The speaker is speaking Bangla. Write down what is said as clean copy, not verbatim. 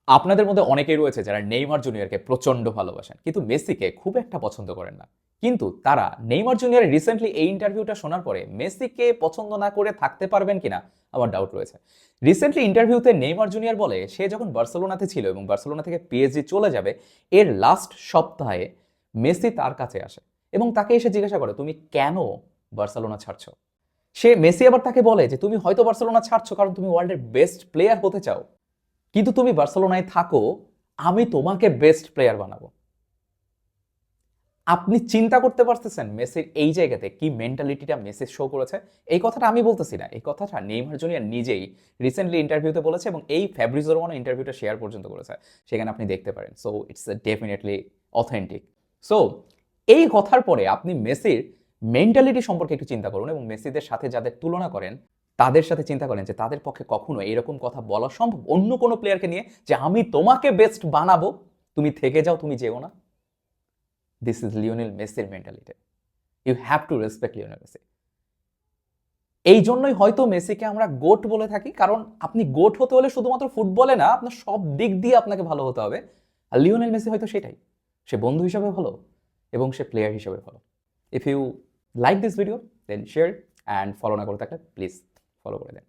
আপনাদের মধ্যে অনেকেই রয়েছে যারা নেইমার জুনিয়রকে প্রচন্ড ভালোবাসেন কিন্তু মেসিকে খুব একটা পছন্দ করেন না। কিন্তু তারা নেইমার জুনিয়রের রিসেন্টলি এই ইন্টারভিউটা শোনার পরে মেসিকে পছন্দ না করে থাকতে পারবেন কিনা আমার ডাউট রয়েছে। রিসেন্টলি ইন্টারভিউতে নেইমার জুনিয়র বলে সে যখন বার্সেলোনাতে ছিল এবং বার্সেলোনা থেকে পিএসজি চলে যাবে এর লাস্ট সপ্তাহে মেসি তার কাছে আসে এবং তাকে এসে জিজ্ঞাসা করে তুমি কেন বার্সেলোনা ছাড়ছো। মেসি আবার তাকে বলে যে তুমি হয়তো বার্সেলোনা ছাড়ছো কারণ তুমি ওয়ার্ল্ডের বেস্ট প্লেয়ার হতে চাও, কিন্তু তুমি বার্সেলোনায় থাকো, আমি তোমাকে বেস্ট প্লেয়ার বানাবো। আপনি চিন্তা করতে পারতেছেন মেসির এই জায়গাতে কি মেন্টালিটিটা মেসি শো করেছে? এই কথাটা আমি বলতেছি না, এই কথাটা নেইমার জুনিয়র নিজেই রিসেন্টলি ইন্টারভিউতে বলেছে এবং এই ফ্যাব্রিজো রোমানো ইন্টারভিউটা শেয়ার পর্যন্ত করেছে, সেখানে আপনি দেখতে পারেন। So it's definitely authentic. So এই কথার পরে আপনি মেসির মেন্টালিটি সম্পর্কে একটু চিন্তা করুন এবং মেসিদের সাথে যাদের তুলনা করেন তাদের সাথে চিন্তা করেন যে তাদের পক্ষে কখনো এরকম কথা বলা সম্ভব অন্য কোনো প্লেয়ারকে নিয়ে যে আমি তোমাকে বেস্ট বানাবো, তুমি থেকে যাও, তুমি যেও না। দিস ইজ লিওনেল মেসির mentality. You have to respect Lionel Messi. এই জন্যই হয়তো মেসিকে আমরা গোট বলে থাকি, কারণ আপনি গোট হতে হলে শুধুমাত্র ফুটবলে না, আপনার সব দিক দিয়ে আপনাকে ভালো হতে হবে। আর লিওনেল মেসি হয়তো সেটাই, সে বন্ধু হিসাবে ভালো এবং সে প্লেয়ার হিসাবে ভালো। If you like this video then share and follow না করে থাকলে প্লিজ ফলো করে দেন।